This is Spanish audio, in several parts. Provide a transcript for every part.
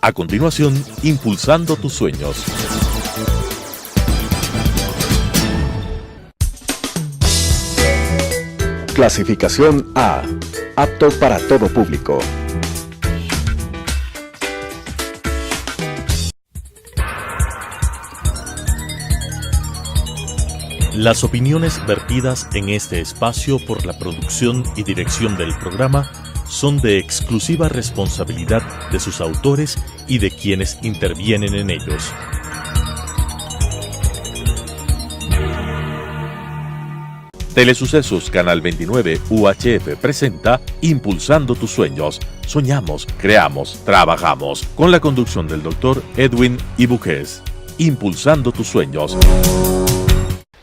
A continuación, Impulsando tus sueños. Clasificación A. Apto para todo público. Las opiniones vertidas en este espacio por la producción y dirección del programa son de exclusiva responsabilidad de sus autores y de quienes intervienen en ellos. Telesucesos Canal 29 UHF presenta Impulsando tus sueños. Soñamos, creamos, trabajamos. Con la conducción del Dr. Edwin Ibuques. Impulsando tus sueños.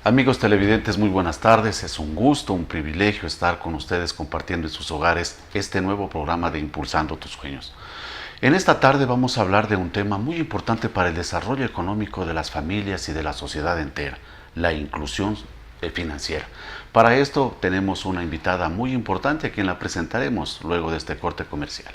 Amigos televidentes, muy buenas tardes. Es un gusto, un privilegio estar con ustedes compartiendo en sus hogares este nuevo programa de Impulsando tus sueños. En esta tarde vamos a hablar de un tema muy importante para el desarrollo económico de las familias y de la sociedad entera, la inclusión financiera. Para esto tenemos una invitada muy importante a quien la presentaremos luego de este corte comercial.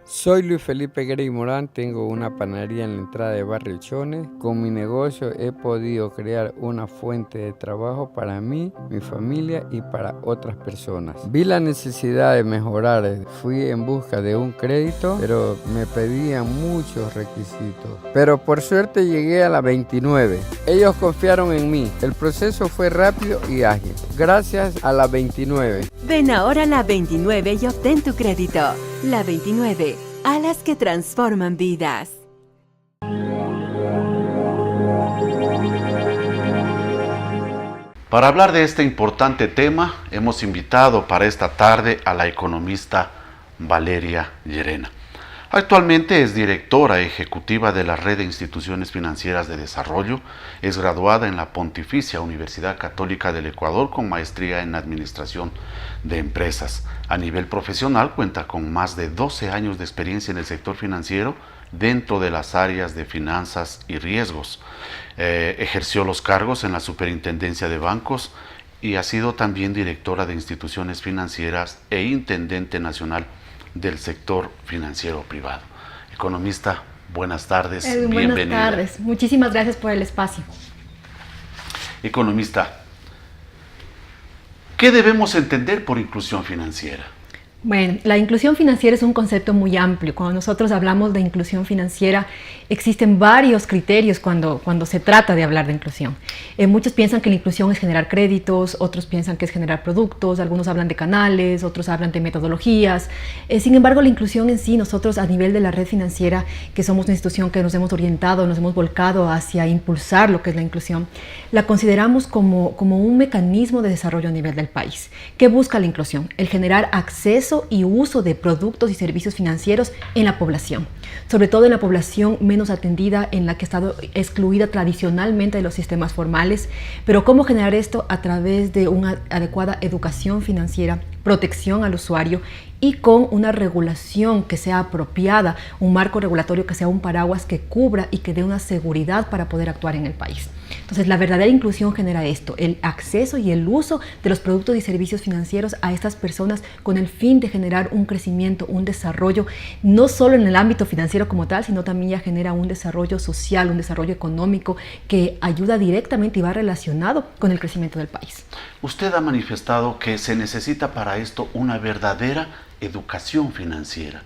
Soy Luis Felipe Grey Morán, tengo una panadería en la entrada de Barrio Chone. Con mi negocio he podido crear una fuente de trabajo para mí, mi familia y para otras personas. Vi la necesidad de mejorar, fui en busca de un crédito, pero me pedían muchos requisitos. Pero por suerte llegué a la 29. Ellos confiaron en mí, el proceso fue rápido y ágil, gracias a la 29. Ven ahora a la 29 y obtén tu crédito. La 29, alas que transforman vidas. Para hablar de este importante tema, hemos invitado para esta tarde a la economista Valeria Llerena. Actualmente es directora ejecutiva de la Red de Instituciones Financieras de Desarrollo, es graduada en la Pontificia Universidad Católica del Ecuador con maestría en Administración de Empresas. A nivel profesional cuenta con más de 12 años de experiencia en el sector financiero dentro de las áreas de finanzas y riesgos. Ejerció los cargos en la Superintendencia de Bancos y ha sido también directora de instituciones financieras e intendente nacional del sector financiero privado. Economista, buenas tardes, bienvenida. Buenas tardes, muchísimas gracias por el espacio. Economista, ¿qué debemos entender por inclusión financiera? Bueno, la inclusión financiera es un concepto muy amplio. Cuando nosotros hablamos de inclusión financiera, existen varios criterios cuando se trata de hablar de inclusión. Muchos piensan que la inclusión es generar créditos, otros piensan que es generar productos, algunos hablan de canales, otros hablan de metodologías. Sin embargo, la inclusión en sí, nosotros a nivel de la red financiera, que somos una institución que nos hemos orientado, nos hemos volcado hacia impulsar lo que es la inclusión, la consideramos como un mecanismo de desarrollo a nivel del país. ¿Qué busca la inclusión? El generar acceso y uso de productos y servicios financieros en la población, sobre todo en la población menos atendida, en la que ha estado excluida tradicionalmente de los sistemas formales. Pero ¿cómo generar esto? A través de una adecuada educación financiera, protección al usuario y con una regulación que sea apropiada, un marco regulatorio que sea un paraguas que cubra y que dé una seguridad para poder actuar en el país. Entonces, la verdadera inclusión genera esto, el acceso y el uso de los productos y servicios financieros a estas personas con el fin de generar un crecimiento, un desarrollo, no solo en el ámbito financiero como tal, sino también ya genera un desarrollo social, un desarrollo económico que ayuda directamente y va relacionado con el crecimiento del país. Usted ha manifestado que se necesita para esto una verdadera educación financiera.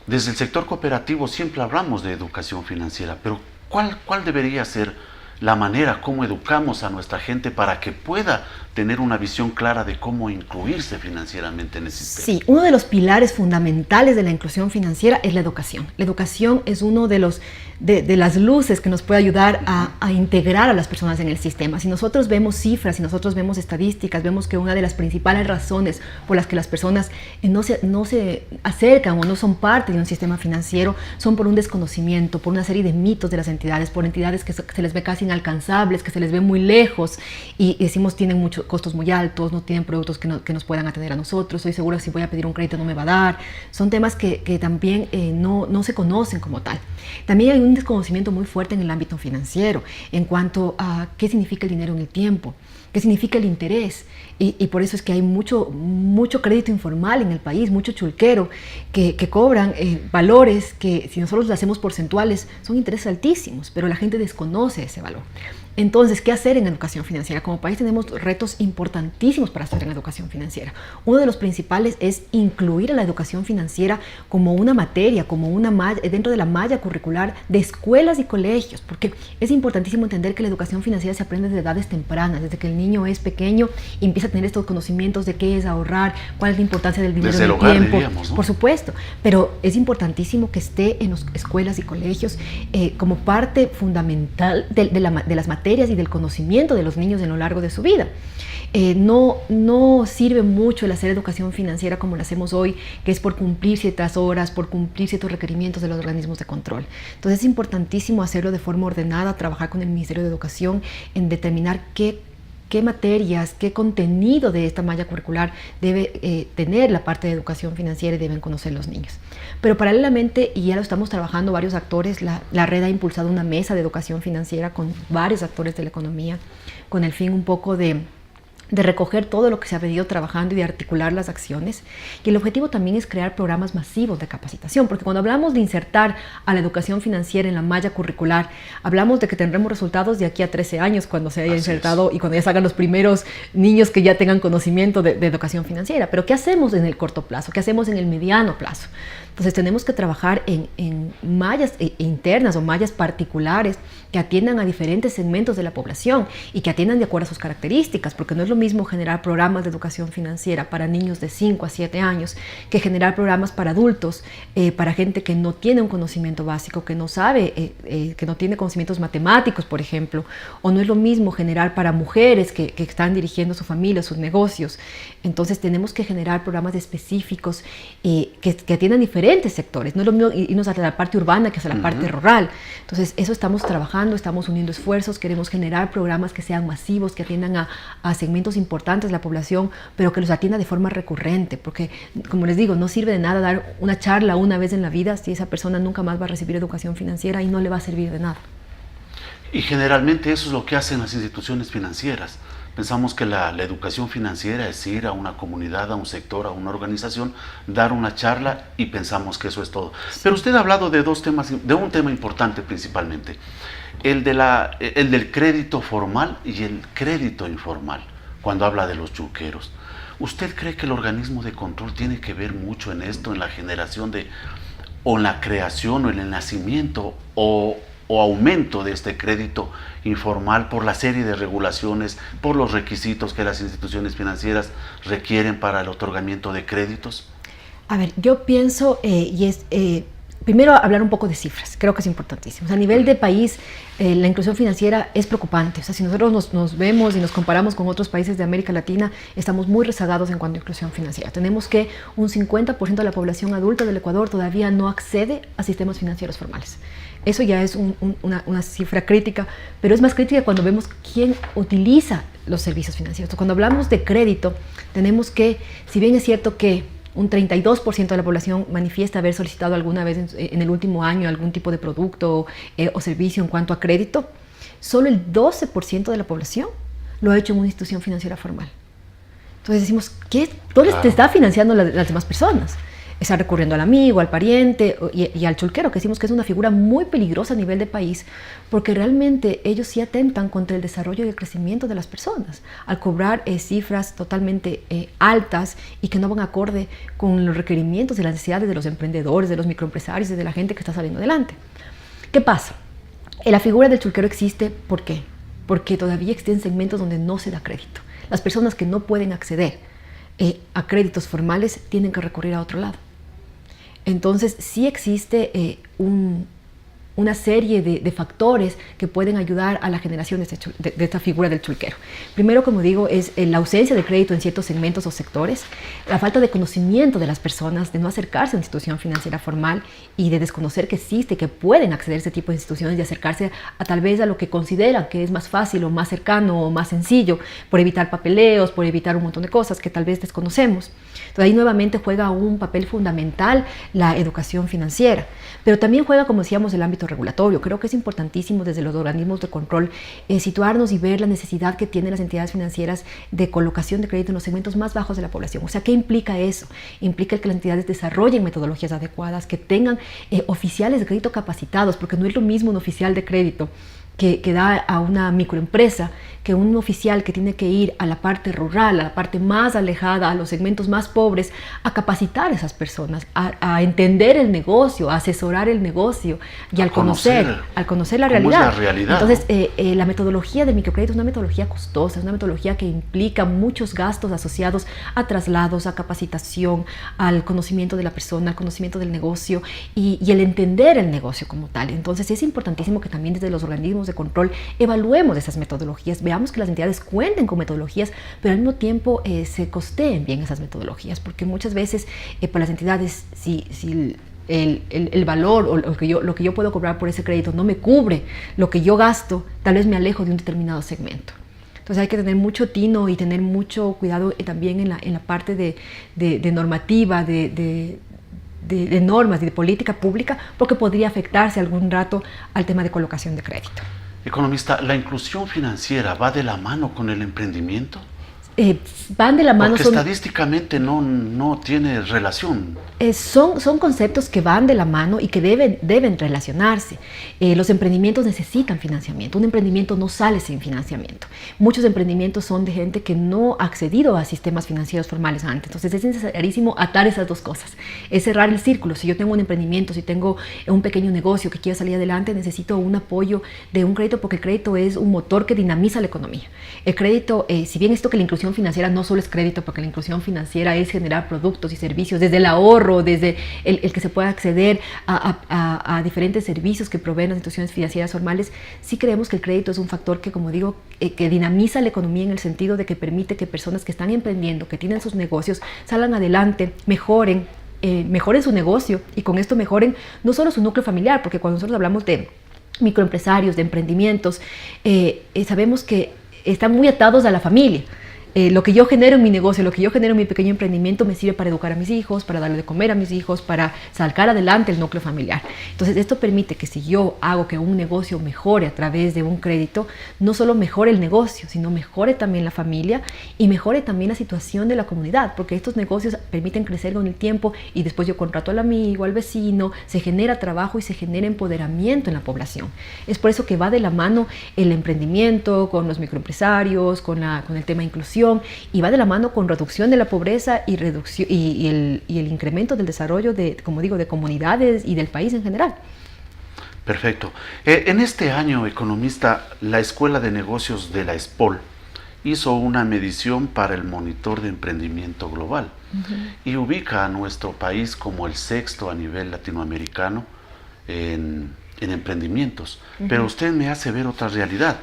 Desde el sector cooperativo siempre hablamos de educación financiera, pero ¿cuál debería ser la manera como educamos a nuestra gente para que pueda tener una visión clara de cómo incluirse financieramente en el sistema? Sí, uno de los pilares fundamentales de la inclusión financiera es la educación. La educación es uno de las luces que nos puede ayudar a integrar a las personas en el sistema. Si nosotros vemos cifras, si nosotros vemos estadísticas, vemos que una de las principales razones por las que las personas no se acercan o no son parte de un sistema financiero son por un desconocimiento, por una serie de mitos de las entidades, por entidades que se les ve casi inalcanzables, que se les ve muy lejos y decimos tienen muchos costos muy altos, no tienen productos que nos puedan atender a nosotros, estoy segura que si voy a pedir un crédito no me va a dar. Son temas que también no se conocen como tal. También hay un desconocimiento muy fuerte en el ámbito financiero en cuanto a qué significa el dinero en el tiempo. ¿Qué significa el interés? Y por eso es que hay mucho crédito informal en el país, mucho chulquero que cobran valores que si nosotros lo hacemos porcentuales son intereses altísimos, pero la gente desconoce ese valor. Entonces, ¿qué hacer en educación financiera? Como país tenemos retos importantísimos para hacer en educación financiera. Uno de los principales es incluir a la educación financiera como una materia, como una malla, dentro de la malla curricular de escuelas y colegios, porque es importantísimo entender que la educación financiera se aprende desde edades tempranas, desde que el niño es pequeño y empieza a tener estos conocimientos de qué es ahorrar, cuál es la importancia del dinero, desde del el hogar, tiempo, diríamos, ¿no? Por supuesto, pero es importantísimo que esté en las escuelas y colegios como parte fundamental de las materias y del conocimiento de los niños a lo largo de su vida. No sirve mucho el hacer educación financiera como lo hacemos hoy, que es por cumplir ciertas horas, por cumplir ciertos requerimientos de los organismos de control. Entonces es importantísimo hacerlo de forma ordenada, trabajar con el Ministerio de Educación en determinar qué materias, qué contenido de esta malla curricular debe tener la parte de educación financiera y deben conocer los niños. Pero paralelamente, y ya lo estamos trabajando varios actores, la red ha impulsado una mesa de educación financiera con varios actores de la economía, con el fin un poco de recoger todo lo que se ha venido trabajando y de articular las acciones. Y el objetivo también es crear programas masivos de capacitación, porque cuando hablamos de insertar a la educación financiera en la malla curricular, hablamos de que tendremos resultados de aquí a 13 años cuando se haya insertado y cuando ya salgan los primeros niños que ya tengan conocimiento de educación financiera. Pero ¿qué hacemos en el corto plazo? ¿Qué hacemos en el mediano plazo? Entonces tenemos que trabajar en mallas internas o mallas particulares que atiendan a diferentes segmentos de la población y que atiendan de acuerdo a sus características, porque no es lo mismo generar programas de educación financiera para niños de 5 a 7 años que generar programas para adultos, para gente que no tiene un conocimiento básico, que no sabe, que no tiene conocimientos matemáticos, por ejemplo, o no es lo mismo generar para mujeres que están dirigiendo su familia, sus negocios. Entonces tenemos que generar programas específicos que atiendan diferentes sectores. No es lo mismo irnos hacia la parte urbana que hacia la parte rural. Entonces eso estamos trabajando, estamos uniendo esfuerzos, queremos generar programas que sean masivos, que atiendan a segmentos importantes de la población, pero que los atienda de forma recurrente, porque como les digo, no sirve de nada dar una charla una vez en la vida si esa persona nunca más va a recibir educación financiera y no le va a servir de nada. Y generalmente eso es lo que hacen las instituciones financieras. Pensamos que la educación financiera es ir a una comunidad, a un sector, a una organización, dar una charla y pensamos que eso es todo. Pero usted ha hablado de dos temas, de un tema importante principalmente, el del crédito formal y el crédito informal, cuando habla de los chulqueros. ¿Usted cree que el organismo de control tiene que ver mucho en esto, en la generación o en la creación o en el nacimiento o aumento de este crédito informal por la serie de regulaciones, por los requisitos que las instituciones financieras requieren para el otorgamiento de créditos? A ver, yo pienso, primero hablar un poco de cifras, creo que es importantísimo. O sea, a nivel de país, la inclusión financiera es preocupante. O sea, si nosotros nos vemos y nos comparamos con otros países de América Latina, estamos muy rezagados en cuanto a inclusión financiera. Tenemos que un 50% de la población adulta del Ecuador todavía no accede a sistemas financieros formales. Eso ya es una cifra crítica, pero es más crítica cuando vemos quién utiliza los servicios financieros. Entonces, cuando hablamos de crédito, tenemos que, si bien es cierto que un 32% de la población manifiesta haber solicitado alguna vez en el último año algún tipo de producto o servicio en cuanto a crédito, solo el 12% de la población lo ha hecho en una institución financiera formal. Entonces decimos, ¿dónde te está financiando las demás personas? Está recurriendo al amigo, al pariente y al chulquero, que decimos que es una figura muy peligrosa a nivel de país, porque realmente ellos sí atentan contra el desarrollo y el crecimiento de las personas, al cobrar cifras totalmente altas y que no van acorde con los requerimientos y las necesidades de los emprendedores, de los microempresarios y de la gente que está saliendo adelante. ¿Qué pasa? La figura del chulquero existe, ¿por qué? Porque todavía existen segmentos donde no se da crédito. Las personas que no pueden acceder a créditos formales tienen que recurrir a otro lado. Entonces, sí existe una serie de factores que pueden ayudar a la generación de esta figura del chulquero. Primero, como digo, es la ausencia de crédito en ciertos segmentos o sectores, la falta de conocimiento de las personas, de no acercarse a una institución financiera formal y de desconocer que existe, que pueden acceder a este tipo de instituciones y acercarse tal vez a lo que consideran que es más fácil o más cercano o más sencillo, por evitar papeleos, por evitar un montón de cosas que tal vez desconocemos. Entonces ahí nuevamente juega un papel fundamental la educación financiera, pero también juega, como decíamos, el ámbito regulatorio. Creo que es importantísimo desde los organismos de control situarnos y ver la necesidad que tienen las entidades financieras de colocación de crédito en los segmentos más bajos de la población. O sea, ¿qué implica eso? Implica que las entidades desarrollen metodologías adecuadas, que tengan oficiales de crédito capacitados, porque no es lo mismo un oficial de crédito que da a una microempresa que un oficial que tiene que ir a la parte rural, a la parte más alejada, a los segmentos más pobres, a capacitar a esas personas, a entender el negocio, a asesorar el negocio y al conocer la realidad. Entonces, la metodología de microcrédito es una metodología costosa, es una metodología que implica muchos gastos asociados a traslados, a capacitación, al conocimiento de la persona, al conocimiento del negocio y el entender el negocio como tal. Entonces, es importantísimo que también desde los organismos de control evaluemos esas metodologías, veamos que las entidades cuenten con metodologías, pero al mismo tiempo se costeen bien esas metodologías, porque muchas veces para las entidades, si el valor o lo que yo puedo cobrar por ese crédito no me cubre lo que yo gasto, tal vez me alejo de un determinado segmento. Entonces hay que tener mucho tino y tener mucho cuidado también en la parte de normativa, de normas y de política pública, porque podría afectarse algún rato al tema de colocación de crédito. Economista, ¿la inclusión financiera va de la mano con el emprendimiento? Van de la mano. Porque estadísticamente no tiene relación. Son conceptos que van de la mano y que deben relacionarse. Los emprendimientos necesitan financiamiento. Un emprendimiento no sale sin financiamiento. Muchos emprendimientos son de gente que no ha accedido a sistemas financieros formales antes. Entonces es necesarísimo atar esas dos cosas. Es cerrar el círculo. Si yo tengo un emprendimiento, si tengo un pequeño negocio que quiero salir adelante, necesito un apoyo de un crédito, porque el crédito es un motor que dinamiza la economía. El crédito, si bien esto que la inclusión financiera no solo es crédito, porque la inclusión financiera es generar productos y servicios, desde el ahorro, desde el que se pueda acceder a diferentes servicios que proveen las instituciones financieras formales. Sí creemos que el crédito es un factor que, como digo, que dinamiza la economía en el sentido de que permite que personas que están emprendiendo, que tienen sus negocios, salgan adelante, mejoren su negocio y con esto mejoren no solo su núcleo familiar, porque cuando nosotros hablamos de microempresarios, de emprendimientos, sabemos que están muy atados a la familia. Lo que yo genero en mi negocio, lo que yo genero en mi pequeño emprendimiento me sirve para educar a mis hijos, para darle de comer a mis hijos, para sacar adelante el núcleo familiar. Entonces esto permite que si yo hago que un negocio mejore a través de un crédito, no solo mejore el negocio, sino mejore también la familia y mejore también la situación de la comunidad, porque estos negocios permiten crecer con el tiempo y después yo contrato al amigo, al vecino, se genera trabajo y se genera empoderamiento en la población. Es por eso que va de la mano el emprendimiento con los microempresarios, con el tema de inclusión, y va de la mano con reducción de la pobreza y el incremento del desarrollo de comunidades y del país en general. Perfecto. En este año, economista, la Escuela de Negocios de la ESPOL hizo una medición para el monitor de emprendimiento global y ubica a nuestro país como el 6º a nivel latinoamericano en emprendimientos. Pero usted me hace ver otra realidad.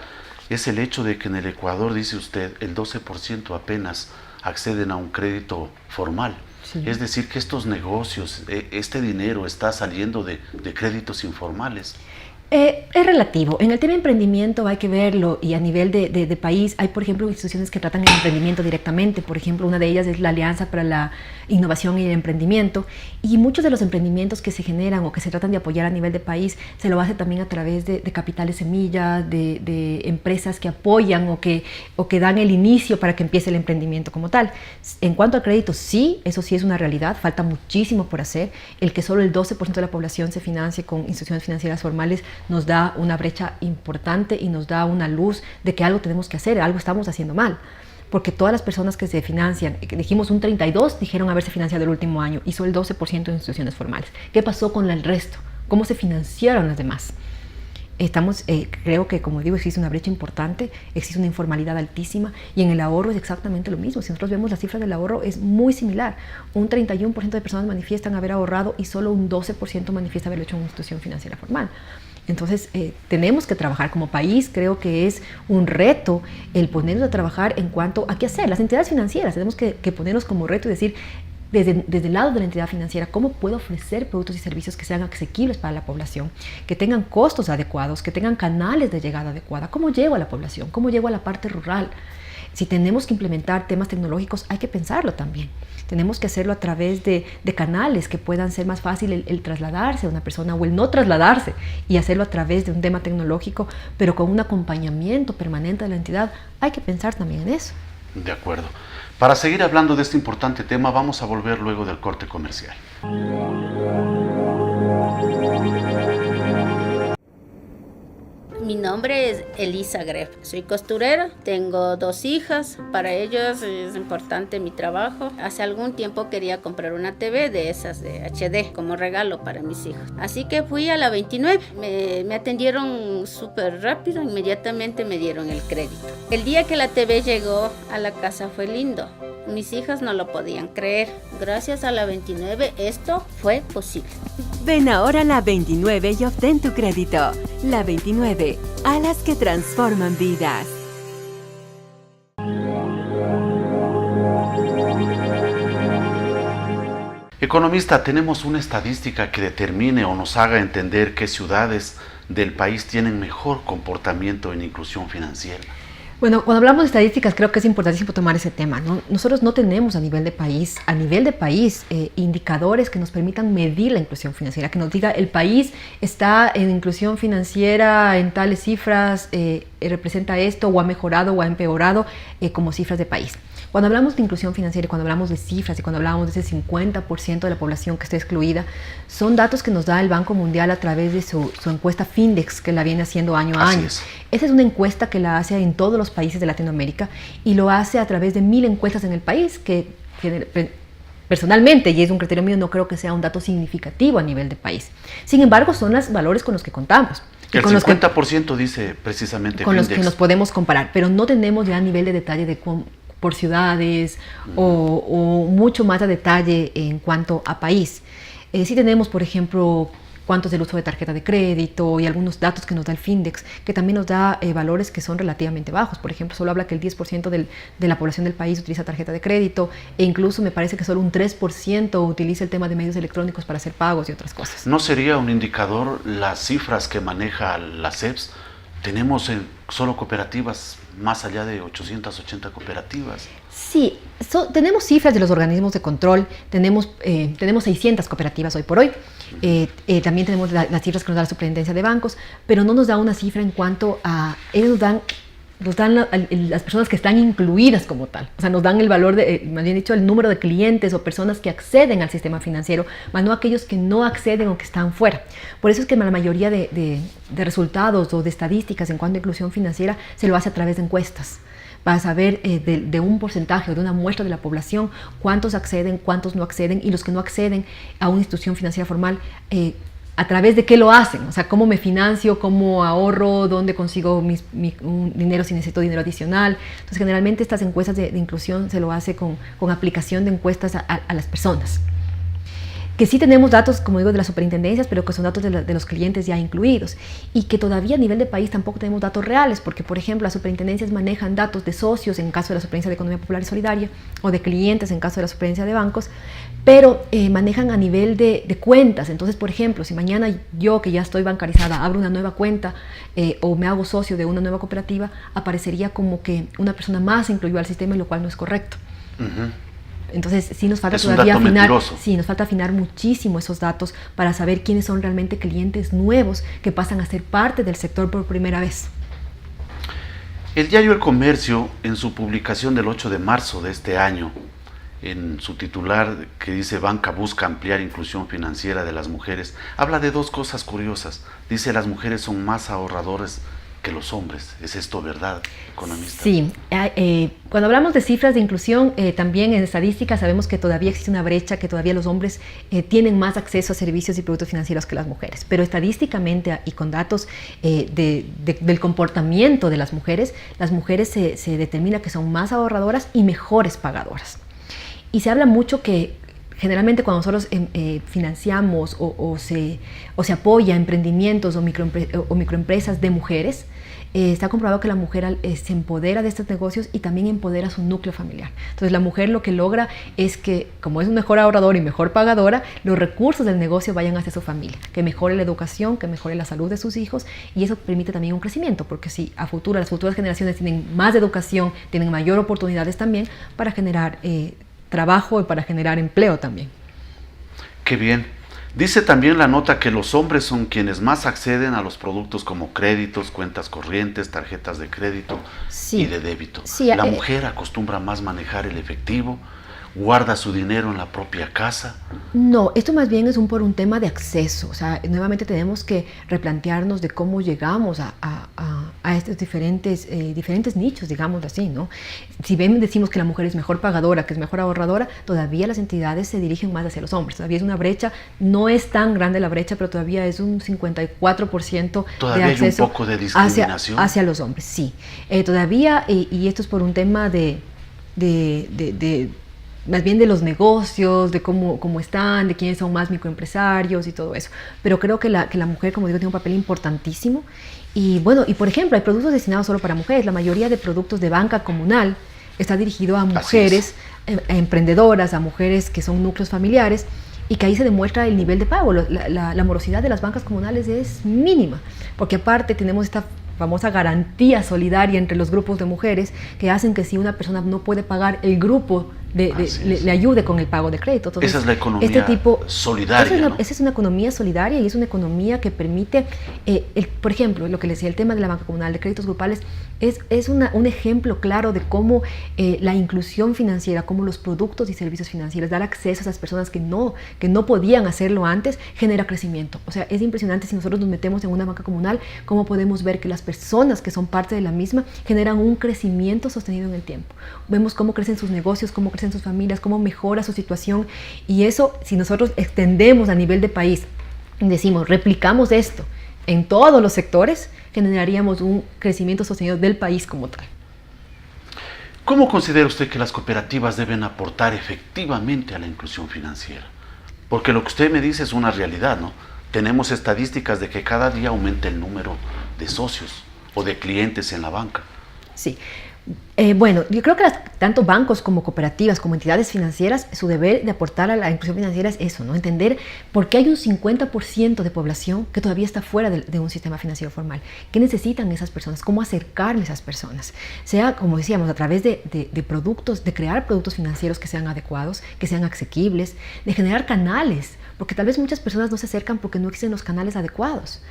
Es el hecho de que en el Ecuador, dice usted, el 12% apenas acceden a un crédito formal. Sí. Es decir, que estos negocios, este dinero está saliendo de créditos informales. Es relativo. En el tema de emprendimiento hay que verlo, y a nivel de país hay, por ejemplo, instituciones que tratan el emprendimiento directamente. Por ejemplo, una de ellas es la Alianza para la Innovación y el Emprendimiento, y muchos de los emprendimientos que se generan o que se tratan de apoyar a nivel de país se lo hace también a través de capitales semilla, de empresas que apoyan o que dan el inicio para que empiece el emprendimiento como tal. En cuanto al crédito, sí, eso sí es una realidad, falta muchísimo por hacer. El que solo el 12% de la población se financie con instituciones financieras formales nos da una brecha importante y nos da una luz de que algo tenemos que hacer, algo estamos haciendo mal. Porque todas las personas que se financian, dijimos un 32%, dijeron haberse financiado el último año, hizo el 12% de instituciones formales. ¿Qué pasó con el resto? ¿Cómo se financiaron las demás? Creo que, como digo, existe una brecha importante, existe una informalidad altísima, y en el ahorro es exactamente lo mismo. Si nosotros vemos la cifra del ahorro, es muy similar. Un 31% de personas manifiestan haber ahorrado y solo un 12% manifiesta haberlo hecho en una institución financiera formal. Entonces, tenemos que trabajar como país. Creo que es un reto el ponernos a trabajar en cuanto a qué hacer. Las entidades financieras tenemos que ponernos como reto y decir, desde el lado de la entidad financiera, ¿cómo puedo ofrecer productos y servicios que sean asequibles para la población, que tengan costos adecuados, que tengan canales de llegada adecuada? ¿Cómo llego a la población? ¿Cómo llego a la parte rural? Si tenemos que implementar temas tecnológicos, hay que pensarlo también. Tenemos que hacerlo a través de canales que puedan ser más fácil el trasladarse a una persona o el no trasladarse y hacerlo a través de un tema tecnológico, pero con un acompañamiento permanente de la entidad. Hay que pensar también en eso. De acuerdo. Para seguir hablando de este importante tema, vamos a volver luego del corte comercial. Mi nombre es Elisa Greff, soy costurera, tengo 2 hijas, para ellos es importante mi trabajo. Hace algún tiempo quería comprar una TV de esas de HD como regalo para mis hijos. Así que fui a la 29, me atendieron súper rápido, inmediatamente me dieron el crédito. El día que la TV llegó a la casa fue lindo. Mis hijas no lo podían creer. Gracias a la 29 esto fue posible. Ven ahora a la 29 y obtén tu crédito. La 29, alas que transforman vidas. Economista, ¿tenemos una estadística que determine o nos haga entender qué ciudades del país tienen mejor comportamiento en inclusión financiera? Bueno, cuando hablamos de estadísticas creo que es importantísimo tomar ese tema, ¿no? Nosotros no tenemos a nivel de país, indicadores que nos permitan medir la inclusión financiera, que nos diga el país está en inclusión financiera en tales cifras, representa esto o ha mejorado o ha empeorado como cifras de país. Cuando hablamos de inclusión financiera y cuando hablamos de cifras y cuando hablamos de ese 50% de la población que está excluida, son datos que nos da el Banco Mundial a través de su encuesta Findex, que la viene haciendo año a año. Esa es una encuesta que la hace en todos los países de Latinoamérica y lo hace a través de 1000 encuestas en el país, que personalmente, y es un criterio mío, no creo que sea un dato significativo a nivel de país. Sin embargo, son los valores con los que contamos. El 50% dice precisamente con Findex. Los que nos podemos comparar, pero no tenemos ya nivel de detalle de por ciudades o mucho más a detalle en cuanto a país. Sí tenemos, por ejemplo, cuánto es el uso de tarjeta de crédito y algunos datos que nos da el Findex, que también nos da valores que son relativamente bajos. Por ejemplo, solo habla que el 10% de la población del país utiliza tarjeta de crédito e incluso me parece que solo un 3% utiliza el tema de medios electrónicos para hacer pagos y otras cosas. ¿No sería un indicador las cifras que maneja la CEPS? Tenemos solo cooperativas, más allá de 880 cooperativas. Sí, tenemos cifras de los organismos de control, tenemos 600 cooperativas hoy por hoy, también tenemos las cifras que nos da la Superintendencia de Bancos, pero no nos da una cifra en cuanto a, ellos nos dan las personas que están incluidas como tal, o sea, nos dan el valor, más bien dicho, el número de clientes o personas que acceden al sistema financiero, más no aquellos que no acceden o que están fuera. Por eso es que la mayoría de resultados o de estadísticas en cuanto a inclusión financiera se lo hace a través de encuestas, para saber de un porcentaje o de una muestra de la población cuántos acceden, cuántos no acceden, y los que no acceden a una institución financiera formal, a través de qué lo hacen, o sea, cómo me financio, cómo ahorro, dónde consigo un dinero si necesito dinero adicional. Entonces, generalmente estas encuestas de inclusión se lo hace con aplicación de encuestas a las personas. Que sí tenemos datos, como digo, de las superintendencias, pero que son datos de los clientes ya incluidos. Y que todavía a nivel de país tampoco tenemos datos reales, porque, por ejemplo, las superintendencias manejan datos de socios en caso de la Superintendencia de Economía Popular y Solidaria, o de clientes en caso de la Superintendencia de Bancos, pero manejan a nivel de cuentas. Entonces, por ejemplo, si mañana yo, que ya estoy bancarizada, abro una nueva cuenta o me hago socio de una nueva cooperativa, aparecería como que una persona más se incluyó al sistema, lo cual no es correcto. Entonces, sí nos falta todavía afinar muchísimo esos datos para saber quiénes son realmente clientes nuevos que pasan a ser parte del sector por primera vez. El diario El Comercio, en su publicación del 8 de marzo de este año, en su titular que dice Banca busca ampliar inclusión financiera de las mujeres, habla de dos cosas curiosas. Dice, las mujeres son más ahorradoras que los hombres. ¿Es esto verdad, economista? Sí, cuando hablamos de cifras de inclusión, también en estadística sabemos que todavía existe una brecha, que todavía los hombres tienen más acceso a servicios y productos financieros que las mujeres, pero estadísticamente y con datos del comportamiento de las mujeres se determina que son más ahorradoras y mejores pagadoras. Y se habla mucho que generalmente cuando nosotros financiamos o se apoya emprendimientos o microempresas de mujeres, está comprobado que la mujer se empodera de estos negocios y también empodera su núcleo familiar. Entonces la mujer lo que logra es que, como es un mejor ahorrador y mejor pagadora, los recursos del negocio vayan hacia su familia, que mejore la educación, que mejore la salud de sus hijos, y eso permite también un crecimiento, porque si a futuro las futuras generaciones tienen más educación, tienen mayor oportunidades también para generar trabajo y para generar empleo también. Qué bien. Dice también la nota que los hombres son quienes más acceden a los productos como créditos, cuentas corrientes, tarjetas de crédito y de débito. Sí, la mujer acostumbra más manejar el efectivo, guarda su dinero en la propia casa. No, esto más bien es por un tema de acceso. O sea, nuevamente tenemos que replantearnos de cómo llegamos a estos diferentes nichos, digamos así, ¿no? Si bien decimos que la mujer es mejor pagadora, que es mejor ahorradora, todavía las entidades se dirigen más hacia los hombres. Todavía es una brecha, no es tan grande la brecha, pero todavía es un 54% todavía de acceso hay un poco de discriminación hacia los hombres, sí. Todavía, y esto es por un tema más bien de los negocios, de cómo están, de quiénes son más microempresarios y todo eso. Pero creo que la mujer, como digo, tiene un papel importantísimo. Y bueno, y por ejemplo, hay productos destinados solo para mujeres. La mayoría de productos de banca comunal está dirigido a mujeres emprendedoras, a mujeres que son núcleos familiares, y que ahí se demuestra el nivel de pago. La morosidad de las bancas comunales es mínima, porque aparte tenemos esta famosa garantía solidaria entre los grupos de mujeres que hacen que si una persona no puede pagar, el grupo le ayude con el pago de crédito. Entonces, esa es la economía solidaria. Esa es una economía solidaria, y es una economía que permite, por ejemplo, lo que les decía, el tema de la banca comunal, de créditos grupales, es un ejemplo claro de cómo la inclusión financiera, cómo los productos y servicios financieros, dar acceso a esas personas que no podían hacerlo antes, genera crecimiento. O sea, es impresionante si nosotros nos metemos en una banca comunal, cómo podemos ver que las personas que son parte de la misma generan un crecimiento sostenido en el tiempo. Vemos cómo crecen sus negocios, cómo crecen sus familias, cómo mejora su situación, y eso, si nosotros extendemos a nivel de país, decimos, replicamos esto en todos los sectores, generaríamos un crecimiento sostenido del país como tal. ¿Cómo considera usted que las cooperativas deben aportar efectivamente a la inclusión financiera? Porque lo que usted me dice es una realidad, ¿no? Tenemos estadísticas de que cada día aumenta el número de socios o de clientes en la banca. Sí. Bueno, yo creo que tanto bancos como cooperativas, como entidades financieras, su deber de aportar a la inclusión financiera es eso, ¿no? Entender por qué hay un 50% de población que todavía está fuera de un sistema financiero formal. ¿Qué necesitan esas personas? ¿Cómo acercarme a esas personas? Sea, como decíamos, a través de productos, de crear productos financieros que sean adecuados, que sean asequibles, de generar canales, porque tal vez muchas personas no se acercan porque no existen los canales adecuados.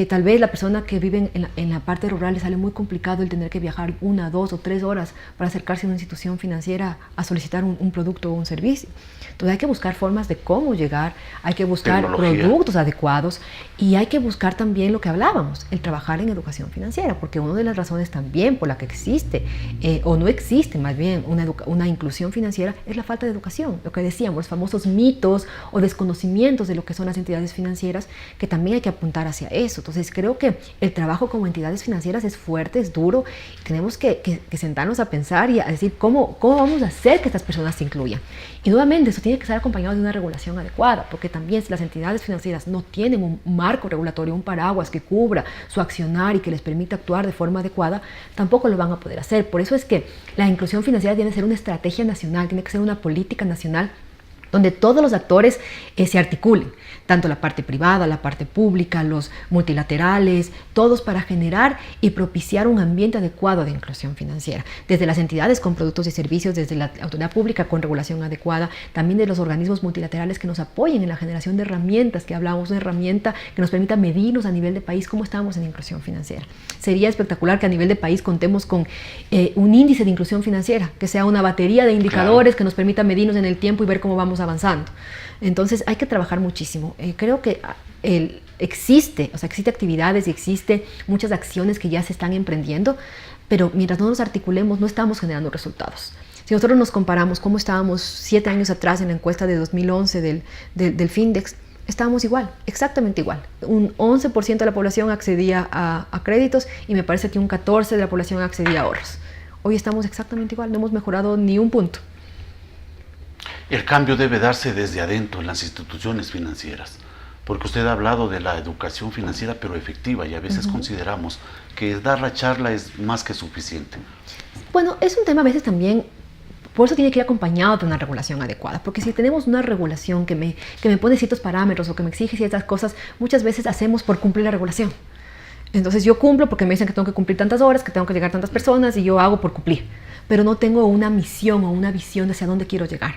Tal vez la persona que vive en la parte rural le sale muy complicado el tener que viajar 1, 2 o 3 horas para acercarse a una institución financiera a solicitar un producto o un servicio. Entonces hay que buscar formas de cómo llegar, hay que buscar productos adecuados, y hay que buscar también lo que hablábamos, el trabajar en educación financiera, porque una de las razones también por la que existe, o no existe más bien, una inclusión financiera es la falta de educación. Lo que decíamos, los famosos mitos o desconocimientos de lo que son las entidades financieras, que también hay que apuntar hacia eso. Entonces creo que el trabajo como entidades financieras es fuerte, es duro, y tenemos que sentarnos a pensar y a decir cómo vamos a hacer que estas personas se incluyan. Y nuevamente, eso tiene que estar acompañado de una regulación adecuada, porque también si las entidades financieras no tienen un marco regulatorio, un paraguas que cubra su accionar y que les permita actuar de forma adecuada, tampoco lo van a poder hacer. Por eso es que la inclusión financiera tiene que ser una estrategia nacional, tiene que ser una política nacional donde todos los actores se articulen, tanto la parte privada, la parte pública, los multilaterales, todos para generar y propiciar un ambiente adecuado de inclusión financiera, desde las entidades con productos y servicios, desde la autoridad pública con regulación adecuada, también de los organismos multilaterales que nos apoyen en la generación de herramientas, que hablamos de herramienta que nos permita medirnos a nivel de país cómo estamos en inclusión financiera. Sería espectacular que a nivel de país contemos con un índice de inclusión financiera, que sea una batería de indicadores que nos permita medirnos en el tiempo y ver cómo vamos avanzando. Entonces hay que trabajar muchísimo. Creo que existe actividades y existe muchas acciones que ya se están emprendiendo, pero mientras no nos articulemos no estamos generando resultados. Si nosotros nos comparamos cómo estábamos 7 años atrás en la encuesta de 2011 del Findex, estábamos igual, exactamente igual. Un 11% de la población accedía a créditos y me parece que un 14% de la población accedía a ahorros. Hoy estamos exactamente igual, no hemos mejorado ni un punto. El cambio debe darse desde adentro en las instituciones financieras. Porque usted ha hablado de la educación financiera, pero efectiva, y a veces consideramos que dar la charla es más que suficiente. Bueno, es un tema a veces también, por eso tiene que ir acompañado de una regulación adecuada, porque si tenemos una regulación que me pone ciertos parámetros o que me exige ciertas cosas, muchas veces hacemos por cumplir la regulación. Entonces yo cumplo porque me dicen que tengo que cumplir tantas horas, que tengo que llegar a tantas personas, y yo hago por cumplir, pero no tengo una misión o una visión hacia dónde quiero llegar.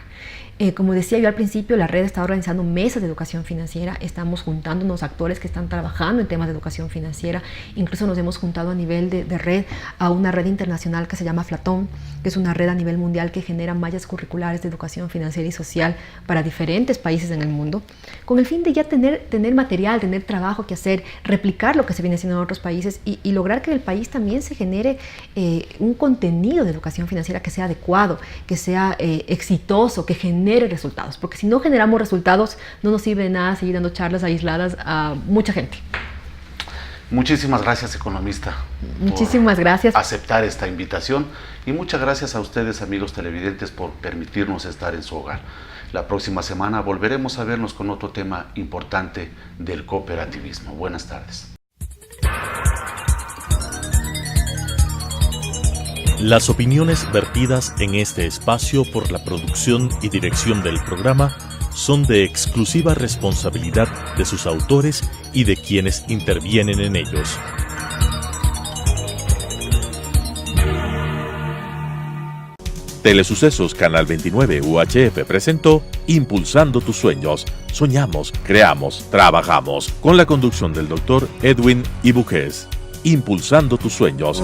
Como decía yo al principio, la red está organizando mesas de educación financiera, estamos juntándonos actores que están trabajando en temas de educación financiera, incluso nos hemos juntado a nivel de red a una red internacional que se llama Flatón, que es una red a nivel mundial que genera mallas curriculares de educación financiera y social para diferentes países en el mundo, con el fin de ya tener material, tener trabajo que hacer, replicar lo que se viene haciendo en otros países y lograr que en el país también se genere un contenido de educación financiera que sea adecuado, que sea exitoso, que genere resultados, porque si no generamos resultados no nos sirve de nada seguir dando charlas aisladas a mucha gente. Muchísimas gracias, economista. Muchísimas gracias. Aceptar esta invitación, y muchas gracias a ustedes, amigos televidentes, por permitirnos estar en su hogar. La próxima semana volveremos a vernos con otro tema importante del cooperativismo. Buenas tardes. Las opiniones vertidas en este espacio por la producción y dirección del programa son de exclusiva responsabilidad de sus autores y de quienes intervienen en ellos. Telesucesos Canal 29 UHF presentó Impulsando tus sueños. Soñamos, creamos, trabajamos. Con la conducción del Dr. Edwin Ibúquez. Impulsando tus sueños.